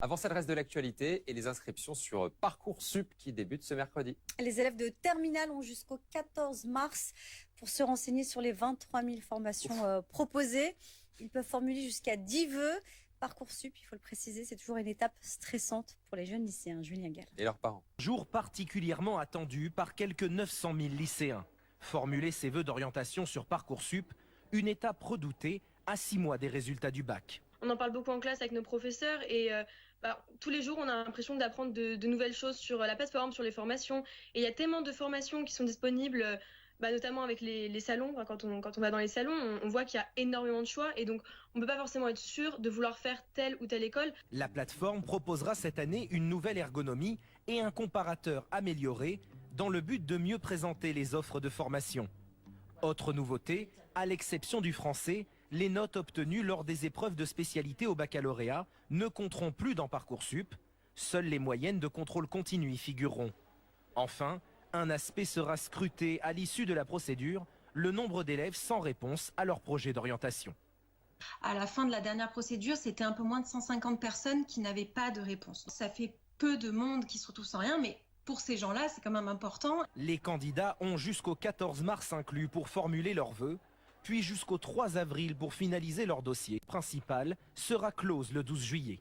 Avant ça, le reste de l'actualité et les inscriptions sur Parcoursup qui débutent ce mercredi. Les élèves de terminale ont jusqu'au 14 mars pour se renseigner sur les 23 000 formations proposées. Ils peuvent formuler jusqu'à 10 vœux. Parcoursup, il faut le préciser, c'est toujours une étape stressante pour les jeunes lycéens. Julien Gall. Et leurs parents. Jour particulièrement attendu par quelques 900 000 lycéens. Formuler ses vœux d'orientation sur Parcoursup, une étape redoutée à 6 mois des résultats du bac. On en parle beaucoup en classe avec nos professeurs et tous les jours on a l'impression d'apprendre de nouvelles choses sur la plateforme, sur les formations. Et il y a tellement de formations qui sont disponibles, notamment avec les salons. Quand on va dans les salons, on voit qu'il y a énormément de choix et donc on ne peut pas forcément être sûr de vouloir faire telle ou telle école. La plateforme proposera cette année une nouvelle ergonomie et un comparateur amélioré dans le but de mieux présenter les offres de formation. Autre nouveauté, à l'exception du français, les notes obtenues lors des épreuves de spécialité au baccalauréat ne compteront plus dans Parcoursup. Seules les moyennes de contrôle continu y figureront. Enfin, un aspect sera scruté à l'issue de la procédure, le nombre d'élèves sans réponse à leur projet d'orientation. À la fin de la dernière procédure, c'était un peu moins de 150 personnes qui n'avaient pas de réponse. Ça fait peu de monde qui se retrouve sans rien, mais pour ces gens-là, c'est quand même important. Les candidats ont jusqu'au 14 mars inclus pour formuler leurs vœux, puis jusqu'au 3 avril pour finaliser leur dossier. Le principal sera close le 12 juillet.